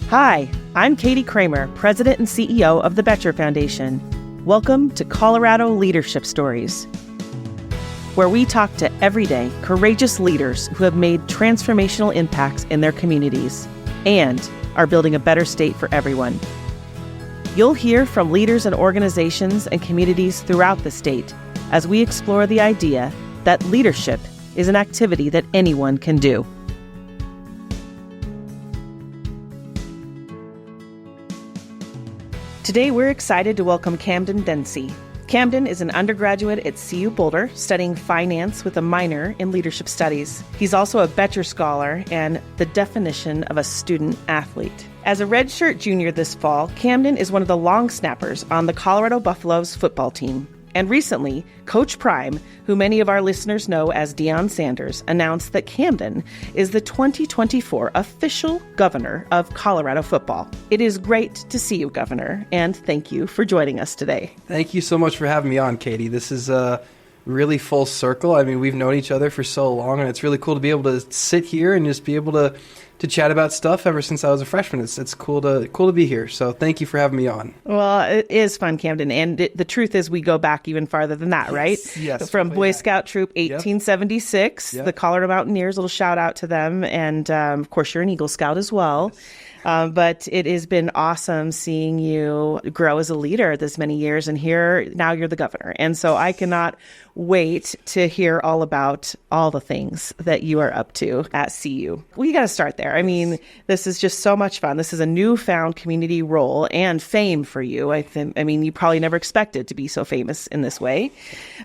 Hi, I'm Katie Kramer, President and CEO of the Boettcher Foundation. Welcome to Colorado Leadership Stories, where we talk to everyday, courageous leaders who have made transformational impacts in their communities and are building a better state for everyone. You'll hear from leaders and organizations and communities throughout the state as we explore the idea that leadership is an activity that anyone can do. Today, we're excited to welcome Camden Dempsey. Camden is an undergraduate at CU Boulder, studying finance with a minor in leadership studies. He's also a Boettcher scholar and the definition of a student athlete. As a redshirt junior this fall, Camden is one of the long snappers on the Colorado Buffaloes football team. And recently, Coach Prime, who many of our listeners know as Deion Sanders, announced that Camden is the 2024 official governor of Colorado football. It is great to see you, Governor, and thank you for joining us today. Thank you so much for having me on, Katie. This is really full circle. I mean, we've known each other for so long, and it's really cool to be able to sit here and just be able to chat about stuff ever since I was a freshman. It's cool to be here. So thank you for having me on. Well, it is fun, Camden. And the truth is we go back even farther than that, right? Yes. From Boy Scout Troop 1876, Yep. The Colorado Mountaineers, a little shout out to them. And of course, you're an Eagle Scout as well. But it has been awesome seeing you grow as a leader this many years. And here, now you're the governor. And so I cannot wait to hear all about all the things that you are up to at CU. We got to start there. I mean, this is just so much fun. This is a newfound community role and fame for you. I mean, you probably never expected to be so famous in this way.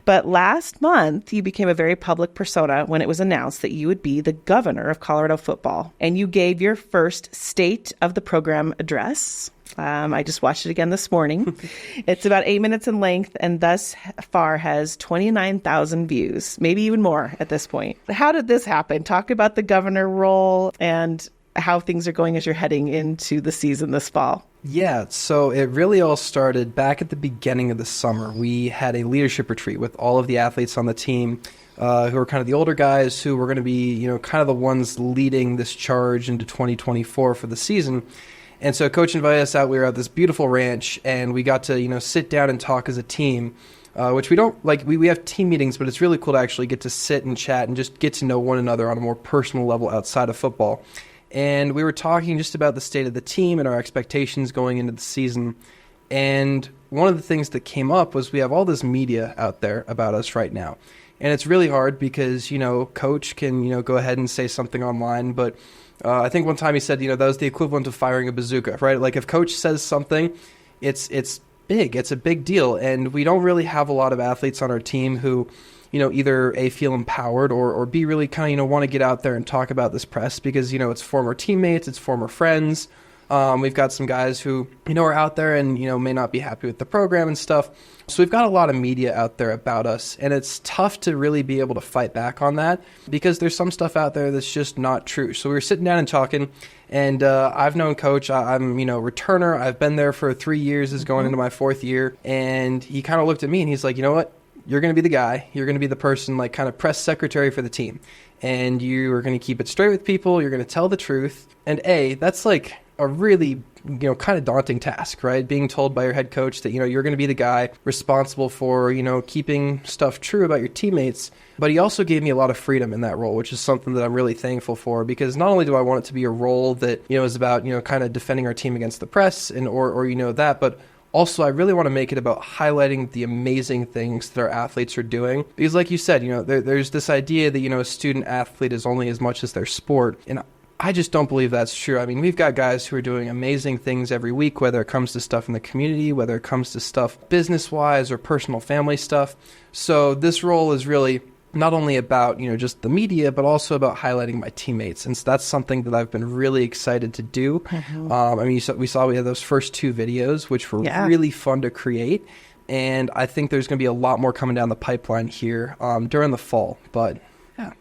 But last month, you became a very public persona when it was announced that you would be the governor of Colorado football. And you gave your first State of the Program address. I just watched it again this morning. It's about 8 minutes in length and thus far has 29,000 views, maybe even more at this point. How did this happen? Talk about the governor role and how things are going as you're heading into the season this fall. Yeah, so it really all started back at the beginning of the summer. We had a leadership retreat with all of the athletes on the team who are kind of the older guys who were going to be, kind of the ones leading this charge into 2024 for the season. And so Coach invited us out. We were at this beautiful ranch, and we got to, sit down and talk as a team, which we don't like. We have team meetings, but it's really cool to actually get to sit and chat and just get to know one another on a more personal level outside of football. And we were talking just about the state of the team and our expectations going into the season. And one of the things that came up was we have all this media out there about us right now. And it's really hard because, Coach can, go ahead and say something online, but I think one time he said, that was the equivalent of firing a bazooka, right? Like if Coach says something, it's big. It's a big deal. And we don't really have a lot of athletes on our team who, either A, feel empowered or B, really kind of, want to get out there and talk about this press because, it's former teammates, it's former friends. We've got some guys who, are out there and, may not be happy with the program and stuff. So we've got a lot of media out there about us, and it's tough to really be able to fight back on that because there's some stuff out there that's just not true. So we were sitting down and talking, and I've known Coach. I'm, returner. I've been there for 3 years, is going into my fourth year, and he kind of looked at me and he's like, you know what? You're going to be the guy. You're going to be the person, like kind of press secretary for the team, and you are going to keep it straight with people. You're going to tell the truth, and that's like a really kind of daunting task, right? Being told by your head coach that, you're going to be the guy responsible for, keeping stuff true about your teammates. But he also gave me a lot of freedom in that role, which is something that I'm really thankful for because not only do I want it to be a role that, is about, kind of defending our team against the press and or that, but also I really want to make it about highlighting the amazing things that our athletes are doing. Because like you said, there's this idea that, a student athlete is only as much as their sport. And I just don't believe that's true. I mean, we've got guys who are doing amazing things every week, whether it comes to stuff in the community, whether it comes to stuff business-wise or personal family stuff. So this role is really not only about, just the media, but also about highlighting my teammates. And so that's something that I've been really excited to do. Mm-hmm. We had those first 2 videos, which were really fun to create. And I think there's going to be a lot more coming down the pipeline here during the fall. But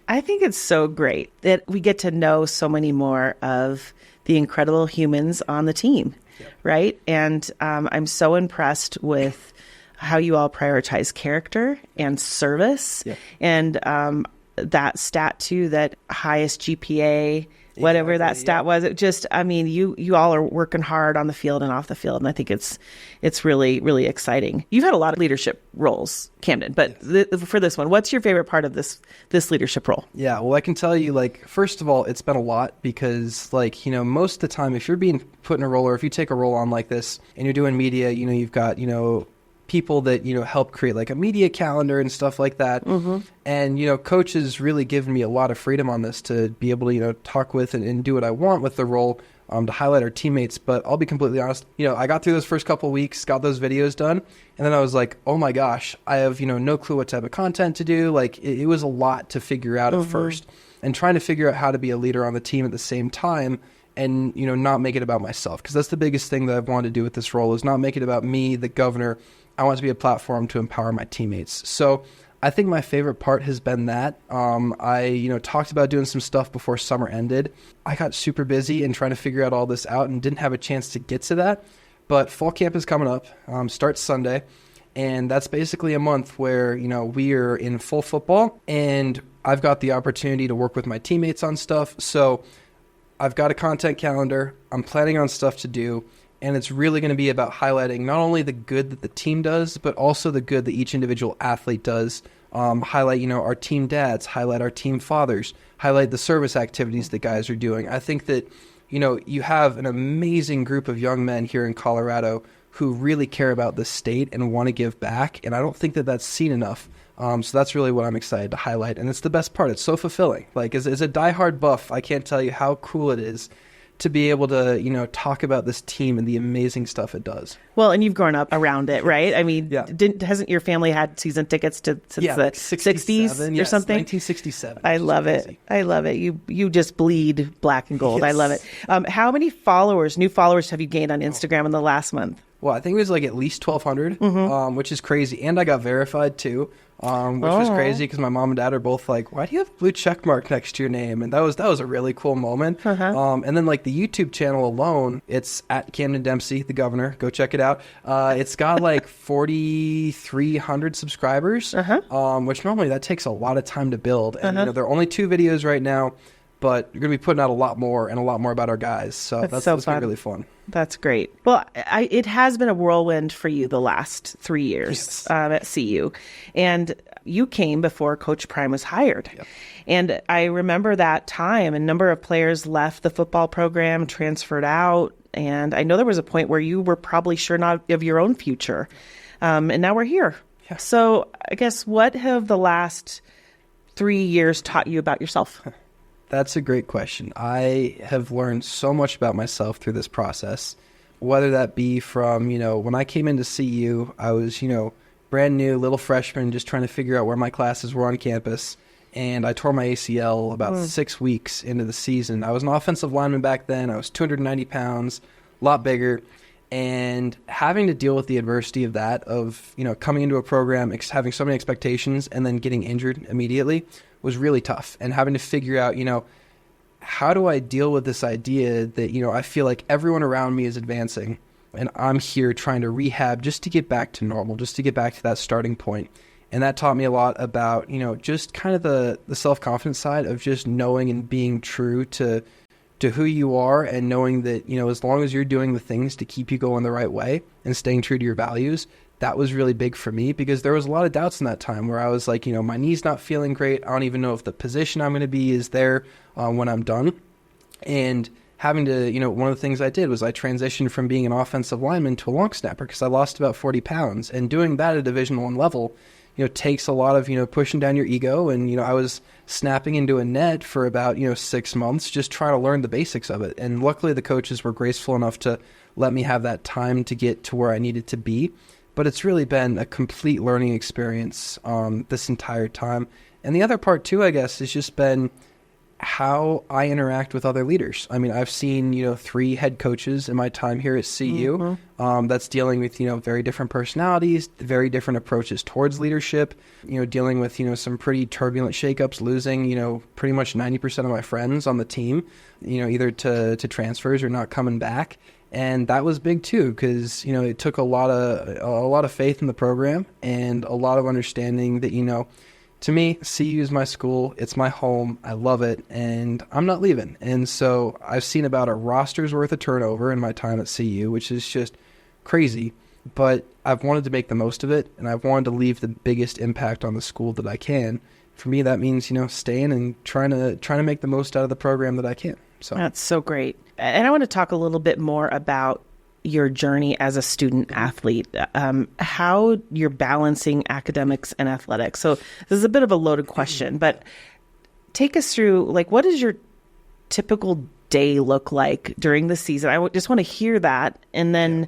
I think it's so great that we get to know so many more of the incredible humans on the team, right? And I'm so impressed with how you all prioritize character and service and that stat too, that highest GPA whatever that Exactly, stat was. It just, I mean, you all are working hard on the field and off the field, and I think it's really, really exciting. You've had a lot of leadership roles, Camden, but for this one, what's your favorite part of this leadership role? Yeah, well, I can tell you, like, first of all, it's been a lot because, like, most of the time, if you're being put in a role or if you take a role on like this and you're doing media, you've got, people that, help create like a media calendar and stuff like that. Mm-hmm. And, coach has really given me a lot of freedom on this to be able to, talk with and do what I want with the role. To highlight our teammates. But I'll be completely honest, I got through those first couple of weeks, got those videos done, and then I was like, oh my gosh, I have, no clue what type of content to do. Like, it was a lot to figure out at first, and trying to figure out how to be a leader on the team at the same time and, not make it about myself. Because that's the biggest thing that I've wanted to do with this role, is not make it about me, the governor. I want it to be a platform to empower my teammates. So I think my favorite part has been that. I, talked about doing some stuff before summer ended. I got super busy and trying to figure out all this out and didn't have a chance to get to that. But fall camp is coming up, starts Sunday. And that's basically a month where, we are in full football and I've got the opportunity to work with my teammates on stuff. So I've got a content calendar. I'm planning on stuff to do. And it's really going to be about highlighting not only the good that the team does, but also the good that each individual athlete does. Highlight, our team dads, highlight our team fathers, highlight the service activities that guys are doing. I think that, you have an amazing group of young men here in Colorado who really care about the state and want to give back. And I don't think that that's seen enough. So that's really what I'm excited to highlight. And it's the best part. It's so fulfilling. Like, as a diehard buff, I can't tell you how cool it is to be able to, talk about this team and the amazing stuff it does. Well, and you've grown up around it, right? I mean, yeah. Hasn't your family had season tickets since the like 60s or something? 1967. I love it. Crazy. I love it. You just bleed black and gold. Yes. I love it. How many new followers have you gained on Instagram in the last month? Well, I think it was like at least 1,200, which is crazy. And I got verified too, which was crazy because my mom and dad are both like, why do you have a blue check mark next to your name? And that was a really cool moment. Uh-huh. And then like the YouTube channel alone, it's at Camden Dempsey, the governor. Go check it out. It's got like 4,300 subscribers, which normally that takes a lot of time to build. And there are only 2 videos right now, but you're going to be putting out a lot more about our guys. So that's going to be really fun. That's great. Well, it has been a whirlwind for you the last 3 years at CU. And you came before Coach Prime was hired. Yep. And I remember that time, a number of players left the football program, transferred out. And I know there was a point where you were probably sure not of your own future. And now we're here. Yeah. So I guess what have the last 3 years taught you about yourself? That's a great question. I have learned so much about myself through this process, whether that be from, when I came into CU, I was, brand new, little freshman, just trying to figure out where my classes were on campus. And I tore my ACL about 6 weeks into the season. I was an offensive lineman back then. I was 290 pounds, a lot bigger. And having to deal with the adversity of that, of, coming into a program, having so many expectations and then getting injured immediately was really tough. And having to figure out, how do I deal with this idea that, I feel like everyone around me is advancing and I'm here trying to rehab just to get back to normal, just to get back to that starting point. And that taught me a lot about, just kind of the self-confidence side of just knowing and being true to who you are and knowing that, as long as you're doing the things to keep you going the right way and staying true to your values, that was really big for me because there was a lot of doubts in that time where I was like, my knee's not feeling great. I don't even know if the position I'm going to be is there when I'm done. And having to, one of the things I did was I transitioned from being an offensive lineman to a long snapper because I lost about 40 pounds. And doing that at a Division I level, takes a lot of, pushing down your ego. And, I was snapping into a net for about, 6 months, just trying to learn the basics of it. And luckily the coaches were graceful enough to let me have that time to get to where I needed to be. But it's really been a complete learning experience this entire time. And the other part too, I guess, has just been how I interact with other leaders. I mean, I've seen, 3 head coaches in my time here at CU that's dealing with, very different personalities, very different approaches towards leadership, dealing with, some pretty turbulent shakeups, losing, pretty much 90% of my friends on the team, either to transfers or not coming back. And that was big too, because, it took a lot of faith in the program and a lot of understanding that, to me, CU is my school. It's my home. I love it, and I'm not leaving. And so I've seen about a roster's worth of turnover in my time at CU, which is just crazy. But I've wanted to make the most of it, and I've wanted to leave the biggest impact on the school that I can. For me, that means, staying and trying to make the most out of the program that I can. So that's so great. And I want to talk a little bit more about your journey as a student athlete, how you're balancing academics and athletics. So this is a bit of a loaded question, but take us through, what does your typical day look like during the season? I just want to hear that, and then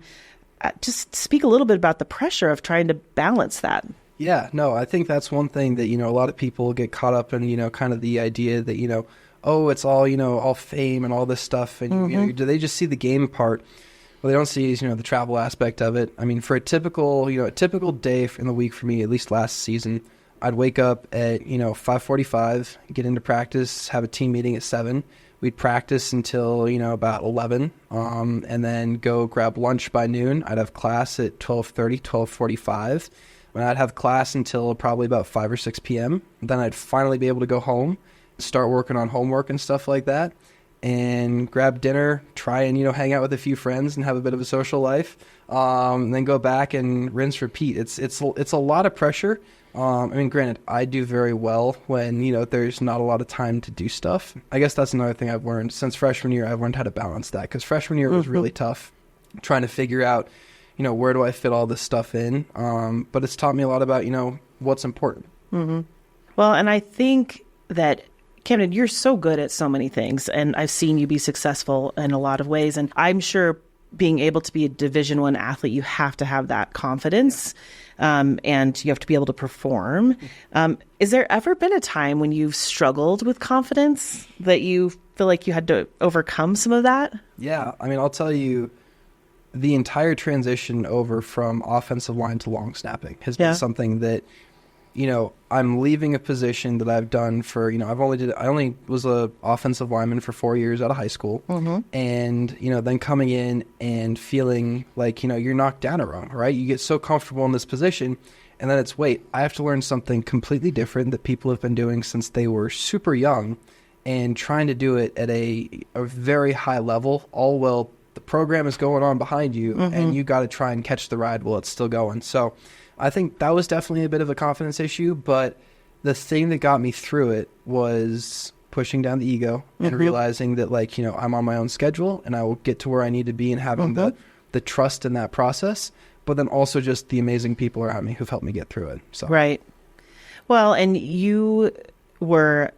just speak a little bit about the pressure of trying to balance that. Yeah, no, I think that's one thing that, a lot of people get caught up in, kind of the idea that, oh, it's all, all fame and all this stuff. And, do they just see the game part? Well, they don't see, the travel aspect of it. I mean, for a typical day in the week for me, at least last season, I'd wake up at, 5:45, get into practice, have a team meeting at 7. We'd practice until, about 11, and then go grab lunch by noon. I'd have class at 12:30, 12:45. And I'd have class until probably about 5 or 6 p.m. Then I'd finally be able to go home, start working on homework and stuff like that, and grab dinner, try and, hang out with a few friends and have a bit of a social life, and then go back and rinse, repeat. It's a lot of pressure. Granted, I do very well when, there's not a lot of time to do stuff. I guess that's another thing I've learned. Since freshman year, I've learned how to balance that, because freshman year was really tough, trying to figure out, where do I fit all this stuff in? But it's taught me a lot about, what's important. Mm-hmm. Well, and I think that, Camden, you're so good at so many things, and I've seen you be successful in a lot of ways. And I'm sure being able to be a Division I athlete, you have to have that confidence, and you have to be able to perform. Is there ever been a time when you've struggled with confidence that you feel like you had to overcome some of that? Yeah, I'll tell you, the entire transition over from offensive line to long snapping has been something that, I'm leaving a position that I've done for, I only was a offensive lineman for 4 years out of high school. And, then coming in and feeling like, you're knocked down a rung, right? You get so comfortable in this position, and then it's, wait, I have to learn something completely different that people have been doing since they were super young, and trying to do it at a very high level, all while the program is going on behind you, and you got to try and catch the ride while it's still going. So I think that was definitely a bit of a confidence issue, but the thing that got me through it was pushing down the ego and realizing that, I'm on my own schedule and I will get to where I need to be, and having the trust in that process, but then also just the amazing people around me who've helped me get through it. So Right. Well, and you were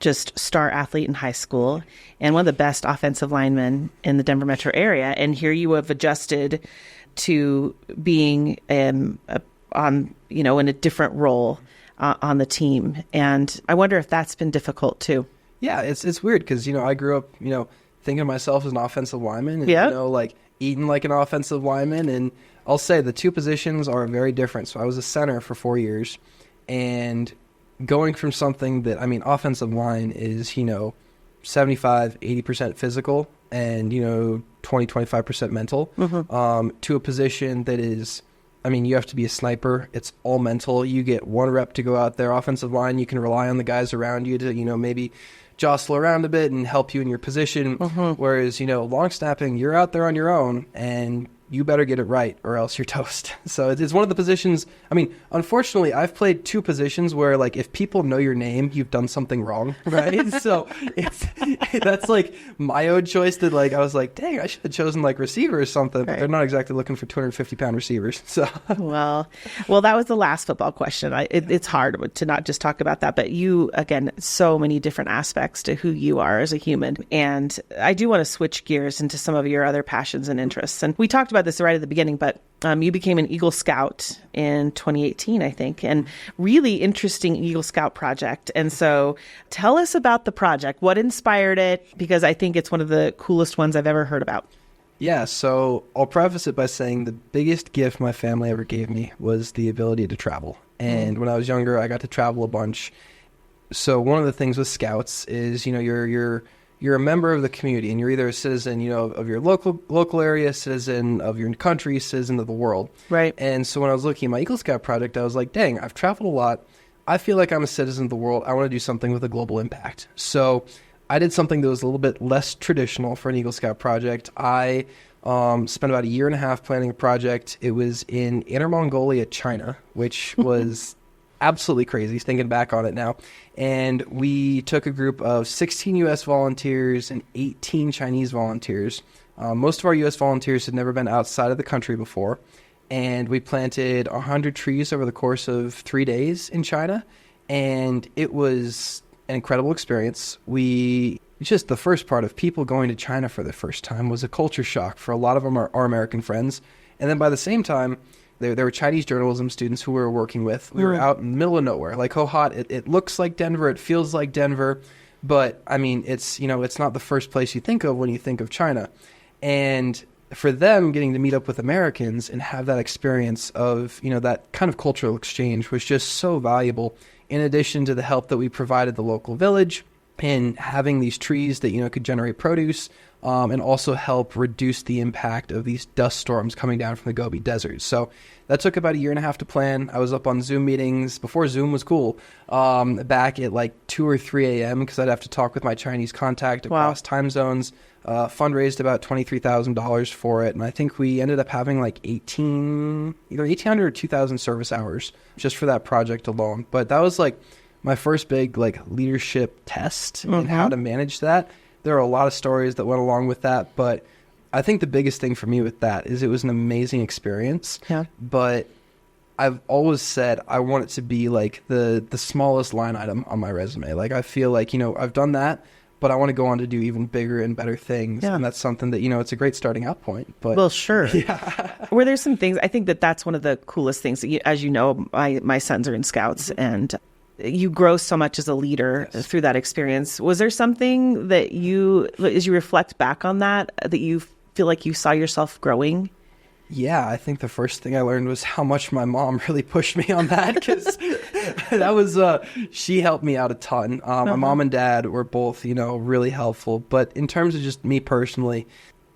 just star athlete in high school and one of the best offensive linemen in the Denver metro area. And here you have adjusted to being in a different role on the team. And I wonder if that's been difficult too. Yeah, it's weird because, I grew up, thinking of myself as an offensive lineman and, eating like an offensive lineman. And I'll say the two positions are very different. So I was a center for 4 years, and going from something that, offensive line is, 75, 80% physical and, 20, 25% mental, to a position that is, you have to be a sniper. It's all mental. You get one rep to go out there. Offensive line, you can rely on the guys around you to, maybe jostle around a bit and help you in your position. Whereas, long snapping, you're out there on your own, and you better get it right or else you're toast. So it's one of the positions. Unfortunately, I've played two positions where, if people know your name, you've done something wrong, right? So that's my own choice that I was like, dang, I should have chosen receiver or something. But they're not exactly looking for 250-pound receivers. So well, that was the last football question. It's hard to not just talk about that, but you, again, so many different aspects to who you are as a human. And I do want to switch gears into some of your other passions and interests. And we talked about this right at the beginning, but you became an Eagle Scout in 2018, I think, and really interesting Eagle Scout project. And so tell us about the project. What inspired it? Because I think it's one of the coolest ones I've ever heard about. Yeah, so I'll preface it by saying the biggest gift my family ever gave me was the ability to travel. And when I was younger, I got to travel a bunch. So one of the things with Scouts is, you're a member of the community, and you're either a citizen, of your local area, citizen of your country, citizen of the world. Right. And so when I was looking at my Eagle Scout project, I was like, dang, I've traveled a lot. I feel like I'm a citizen of the world. I want to do something with a global impact. So I did something that was a little bit less traditional for an Eagle Scout project. I spent about a year and a half planning a project. It was in Inner Mongolia, China, which was absolutely crazy thinking back on it now. And we took a group of 16 U.S. volunteers and 18 Chinese volunteers. Most of our U.S. volunteers had never been outside of the country before. And we planted 100 trees over the course of 3 days in China. And it was an incredible experience. Just the first part of people going to China for the first time was a culture shock for a lot of them, our American friends. And then by the same time, there were Chinese journalism students who we were working with. We were out in the middle of nowhere. Like Hohhot, it looks like Denver, it feels like Denver, but I mean, it's not the first place you think of when you think of China. And for them, getting to meet up with Americans and have that experience of, that kind of cultural exchange was just so valuable, in addition to the help that we provided the local village and having these trees that, could generate produce, and also help reduce the impact of these dust storms coming down from the Gobi Desert. So that took about a year and a half to plan. I was up on Zoom meetings before Zoom was cool, back at like 2 or 3 a.m. because I'd have to talk with my Chinese contact across time zones. Fundraised about $23,000 for it, and I think we ended up having like either 1,800 or 2,000 service hours just for that project alone. But that was like my first big like leadership test in how to manage that. There are a lot of stories that went along with that, but I think the biggest thing for me with that is it was an amazing experience. Yeah. But I've always said I want it to be like the smallest line item on my resume. Like I feel like, I've done that, but I want to go on to do even bigger and better things. Yeah. And that's something that, it's a great starting out point. But well, sure. Yeah. Were there some things, I think that's one of the coolest things. As you know, my sons are in Scouts, and you grow so much as a leader through that experience. Was there something that as you reflect back on that you feel like you saw yourself growing? Yeah, I think the first thing I learned was how much my mom really pushed me on that, because that was, she helped me out a ton. My mom and dad were both, really helpful. But in terms of just me personally,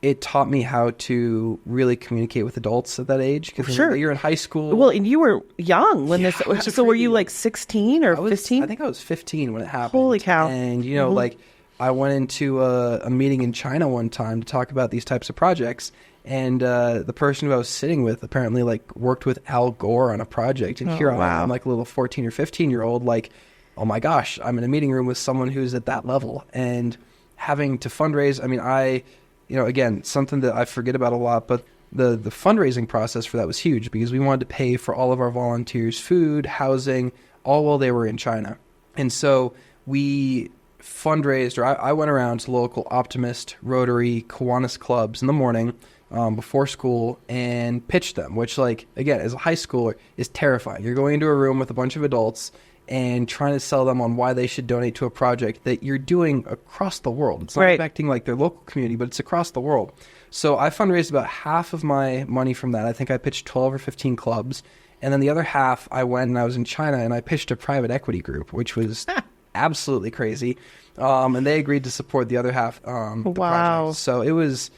it taught me how to really communicate with adults at that age. Because you're in high school. Well, and you were young when this. So were you like 16 or 15? I think I was 15 when it happened. Holy cow! And like I went into a meeting in China one time to talk about these types of projects, and the person who I was sitting with apparently like worked with Al Gore on a project, and here I'm like a little 14 or 15-year-old, like, oh my gosh, I'm in a meeting room with someone who's at that level and having to fundraise. I mean, again, something that I forget about a lot, but the fundraising process for that was huge, because we wanted to pay for all of our volunteers food, housing, all while they were in China. And so we fundraised, or I went around to local Optimist, Rotary, Kiwanis clubs in the morning before school and pitched them, which, like, again, as a high schooler is terrifying. You're going into a room with a bunch of adults and trying to sell them on why they should donate to a project that you're doing across the world. It's not affecting like their local community, but it's across the world. So I fundraised about half of my money from that. I think I pitched 12 or 15 clubs. And then the other half, I went and I was in China and I pitched a private equity group, which was absolutely crazy. And they agreed to support the other half. The project. So it was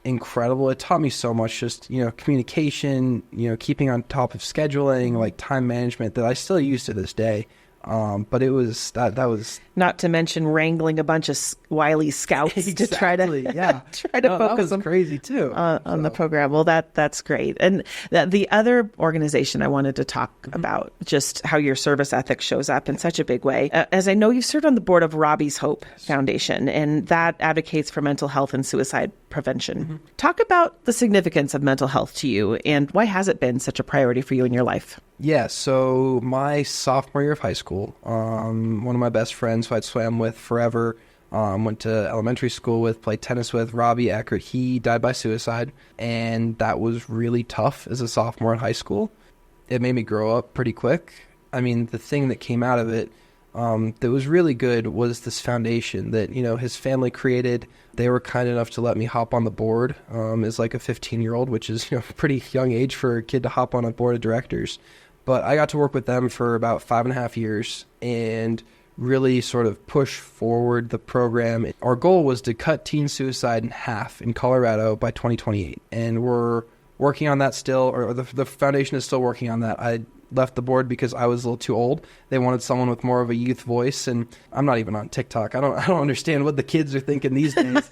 incredible. It taught me so much, just, communication, keeping on top of scheduling, like time management, that I still use to this day. But it was that was not to mention wrangling a bunch of wily scouts to try to focus that was crazy too on the program. Well, that's great. And the other organization I wanted to talk about, just how your service ethic shows up in such a big way. As I know, you've served on the board of Robbie's Hope Foundation, and that advocates for mental health and suicide prevention. Talk about the significance of mental health to you, and why has it been such a priority for you in your life? Yeah, so my sophomore year of high school, one of my best friends who I'd swam with forever, went to elementary school with, played tennis with, Robbie Eckert, he died by suicide, and that was really tough as a sophomore in high school. It made me grow up pretty quick. I mean, the thing that came out of it that was really good was this foundation that, his family created. They were kind enough to let me hop on the board as like a 15-year-old, which is, a pretty young age for a kid to hop on a board of directors. But I got to work with them for about 5.5 years and really sort of push forward the program. Our goal was to cut teen suicide in half in Colorado by 2028. And we're working on that still, or the foundation is still working on that. left the board because I was a little too old. They wanted someone with more of a youth voice, and I'm not even on TikTok. I don't understand what the kids are thinking these days.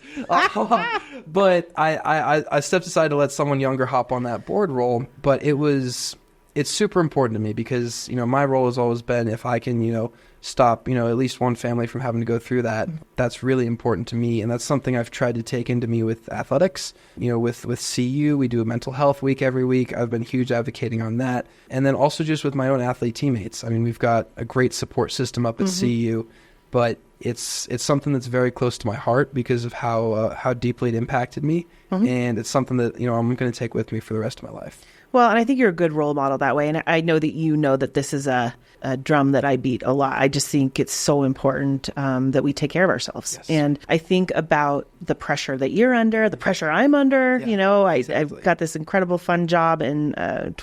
But I stepped aside to let someone younger hop on that board role. But it's super important to me because, my role has always been, if I can, stop, at least one family from having to go through that, that's really important to me. And that's something I've tried to take into me with athletics. With CU, we do a mental health week every week. I've been huge advocating on that. And then also just with my own athlete teammates. I mean, we've got a great support system up at CU, but it's something that's very close to my heart because of how deeply it impacted me. And it's something that, I'm going to take with me for the rest of my life. Well, and I think you're a good role model that way. And I know that that this is a drum that I beat a lot. I just think it's so important that we take care of ourselves. Yes. And I think about the pressure that you're under, the pressure I'm under. Yeah, exactly. I've got this incredible fun job and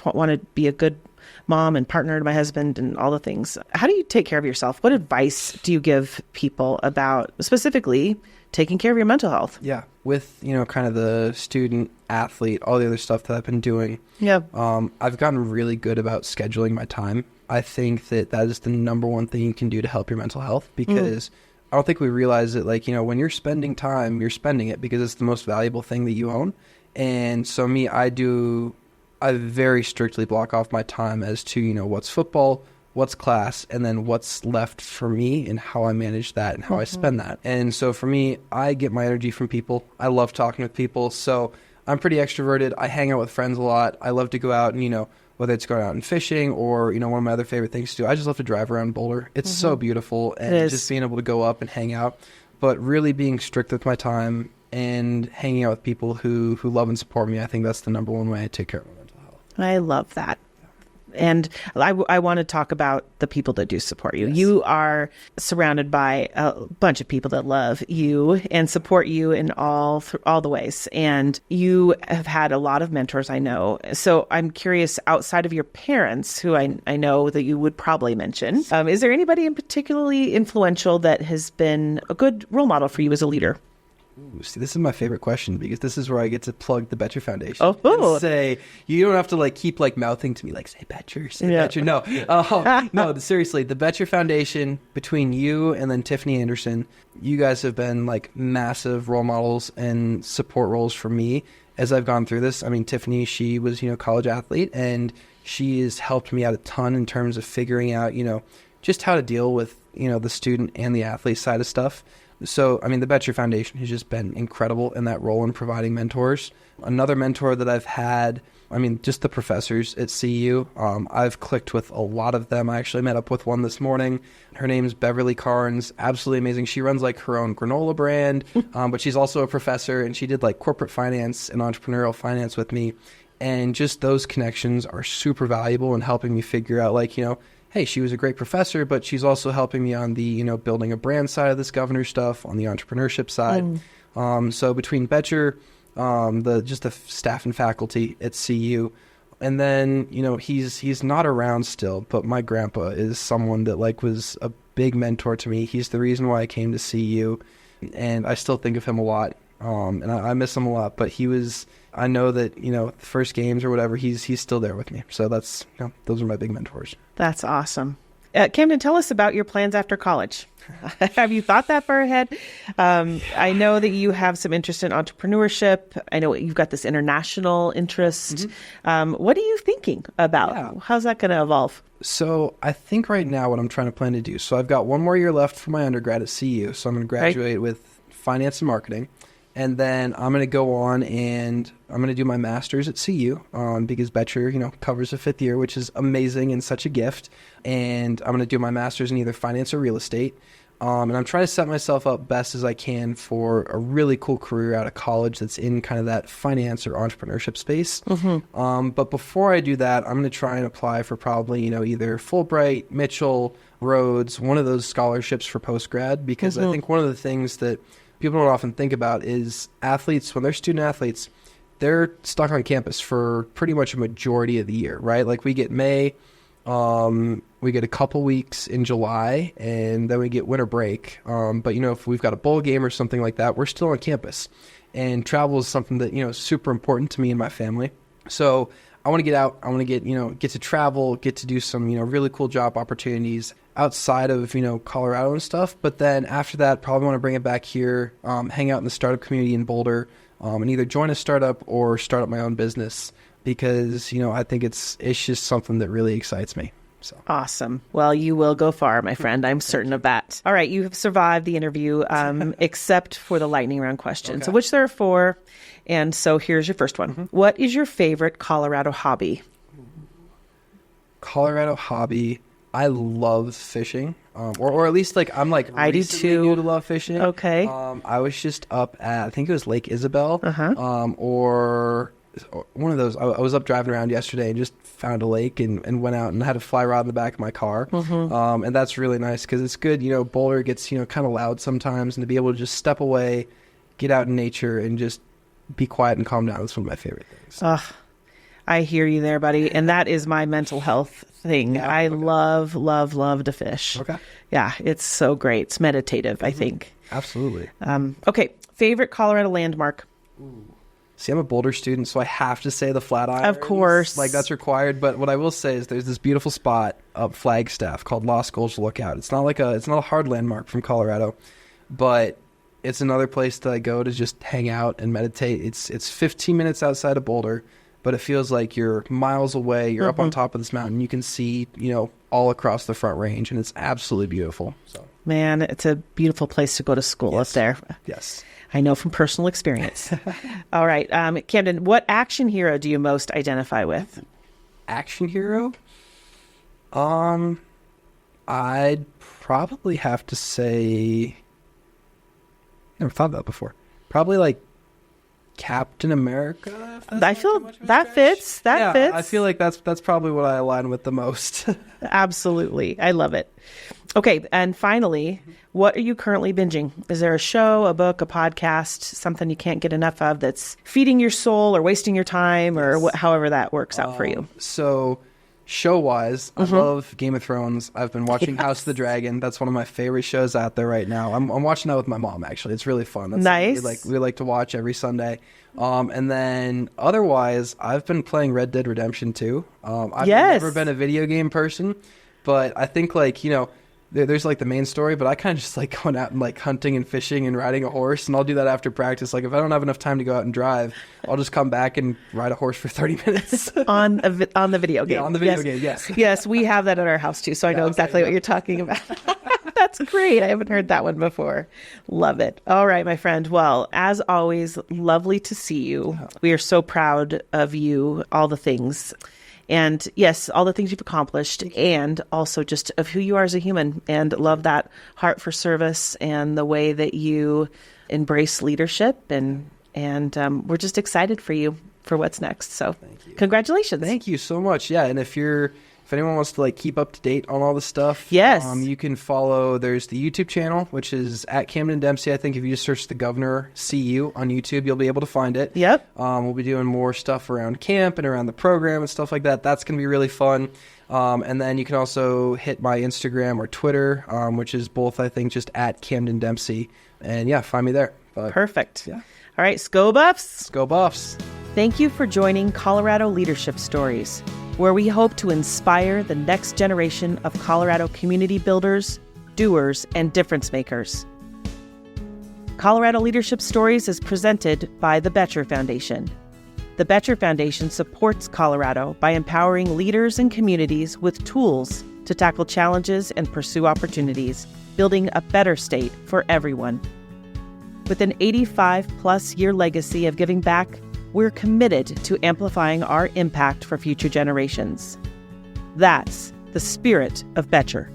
want to be a good mom and partner to my husband and all the things. How do you take care of yourself? What advice do you give people about specifically taking care of your mental health? Yeah. With, kind of the student athlete, all the other stuff that I've been doing. Yeah. I've gotten really good about scheduling my time. I think that is the number one thing you can do to help your mental health because I don't think we realize that, when you're spending time, you're spending it because it's the most valuable thing that you own. And so I very strictly block off my time as to, what's football, what's class, and then what's left for me and how I manage that and how I spend that. And so for me, I get my energy from people. I love talking with people. So I'm pretty extroverted. I hang out with friends a lot. I love to go out and, whether it's going out and fishing or, one of my other favorite things to do, I just love to drive around Boulder. It's so beautiful and just being able to go up and hang out, but really being strict with my time and hanging out with people who love and support me. I think that's the number one way I take care of my mental health. I love that. And I want to talk about the people that do support you. Yes. You are surrounded by a bunch of people that love you and support you in all the ways. And you have had a lot of mentors, I know. So I'm curious, outside of your parents, who I know that you would probably mention, is there anybody in particularly influential that has been a good role model for you as a leader? Ooh, see, this is my favorite question because this is where I get to plug the Boettcher Foundation. Oh, and say, you don't have to keep mouthing to me say Boettcher, say Boettcher. No, no, seriously, the Boettcher Foundation, between you and then Tiffany Anderson, you guys have been massive role models and support roles for me as I've gone through this. I mean, Tiffany, she was, college athlete, and she has helped me out a ton in terms of figuring out, just how to deal with, the student and the athlete side of stuff. So, I mean, the Boettcher Foundation has just been incredible in that role in providing mentors. Another mentor that I've had, just the professors at CU. I've clicked with a lot of them. I actually met up with one this morning. Her name's Beverly Carnes. Absolutely amazing. She runs her own granola brand, but she's also a professor, and she did corporate finance and entrepreneurial finance with me. And just those connections are super valuable in helping me figure out hey, she was a great professor, but she's also helping me on the, building a brand side of this governor stuff, on the entrepreneurship side. So between Boettcher, the staff and faculty at CU, and then, he's not around still, but my grandpa is someone that was a big mentor to me. He's the reason why I came to CU, and I still think of him a lot. And I miss him a lot, but I know that, the first games or whatever, he's still there with me. So that's, those are my big mentors. That's awesome. Camden, tell us about your plans after college. Have you thought that far ahead? I know that you have some interest in entrepreneurship. I know you've got this international interest. What are you thinking about? Yeah. How's that going to evolve? So I think right now what I'm trying to plan to do, so I've got one more year left for my undergrad at CU. So I'm going to graduate with finance and marketing. And then I'm going to go on and I'm going to do my master's at CU because Boettcher, covers a fifth year, which is amazing and such a gift. And I'm going to do my master's in either finance or real estate. And I'm trying to set myself up best as I can for a really cool career out of college that's in kind of that finance or entrepreneurship space. But before I do that, I'm going to try and apply for probably, either Fulbright, Mitchell, Rhodes, one of those scholarships for postgrad, because I think one of the things that people don't often think about is athletes, when they're student athletes, they're stuck on campus for pretty much a majority of the year, right? We get May, we get a couple weeks in July, and then we get winter break. But, if we've got a bowl game or something like that, we're still on campus. And travel is something that, is super important to me and my family. So I want to get out. I want to get to travel, get to do some, really cool job opportunities outside of, Colorado and stuff. But then after that, probably want to bring it back here, hang out in the startup community in Boulder, and either join a startup or start up my own business because, I think it's just something that really excites me. So. Awesome. Well, you will go far, my friend. I'm certain of that. All right. You have survived the interview, except for the lightning round questions, which there are 4. And so here's your first one. What is your favorite Colorado hobby? Colorado hobby. I love fishing, or at least I'm I do too. New to love fishing. Okay. I was just up at, I think it was Lake Isabel, or one of those. I was up driving around yesterday and just found a lake and went out and had a fly rod in the back of my car. And that's really nice because it's good. Boulder gets, kind of loud sometimes, and to be able to just step away, get out in nature and just be quiet and calm down. That's one of my favorite things. I hear you there, buddy. And that is my mental health thing. Yeah, I love to fish. Okay. Yeah, it's so great. It's meditative, I think. Absolutely. Okay. Favorite Colorado landmark? See, I'm a Boulder student, so I have to say the Flatirons. Of course. That's required. But what I will say is there's this beautiful spot up Flagstaff called Lost Gulch Lookout. It's not a hard landmark from Colorado, but it's another place that I go to just hang out and meditate. It's 15 minutes outside of Boulder, but it feels like you're miles away. You're up on top of this mountain. You can see, all across the Front Range, and it's absolutely beautiful. So, man, it's a beautiful place to go to school up there. Yes. I know from personal experience. All right. Camden, what action hero do you most identify with? Action hero? I'd probably have to say, never thought of that before. Probably Captain America. I feel that fits. That fits. I feel like that's probably what I align with the most. Absolutely. I love it. Okay. And finally, what are you currently binging? Is there a show, a book, a podcast, something you can't get enough of that's feeding your soul or wasting your time or however that works out for you? So show-wise, I love Game of Thrones. I've been watching House of the Dragon. That's one of my favorite shows out there right now. I'm watching that with my mom, actually. It's really fun. That's nice. We like to watch every Sunday. And then otherwise, I've been playing Red Dead Redemption 2. I've never been a video game person, but I think there's the main story, but I kind of just like going out and hunting and fishing and riding a horse, and I'll do that after practice. If I don't have enough time to go out and drive, I'll just come back and ride a horse for 30 minutes. on the video game. Yeah, on the video game, yes. Yes, we have that at our house too, so I know exactly what you're talking about. That's great. I haven't heard that one before. Love it. All right, my friend. Well, as always, lovely to see you. We are so proud of you, all the things. And yes, all the things you've accomplished, and also just of who you are as a human, and love that heart for service and the way that you embrace leadership. And we're just excited for you for what's next. So congratulations. Thank you so much. Yeah. And if anyone wants to keep up to date on all this stuff, yes, you can follow. There's the YouTube channel, which is at Camden Dempsey. I think if you just search the Governor CU on YouTube, you'll be able to find it. Yep. We'll be doing more stuff around camp and around the program and stuff like that. That's going to be really fun. And then you can also hit my Instagram or Twitter, which is both, I think, just at Camden Dempsey. And yeah, find me there. Perfect. Yeah. All right, Go Buffs. Go Buffs. Thank you for joining Colorado Leadership Stories, where we hope to inspire the next generation of Colorado community builders, doers, and difference makers. Colorado Leadership Stories is presented by the Boettcher Foundation. The Boettcher Foundation supports Colorado by empowering leaders and communities with tools to tackle challenges and pursue opportunities, building a better state for everyone. With an 85-plus year legacy of giving back, we're committed to amplifying our impact for future generations. That's the spirit of Boettcher.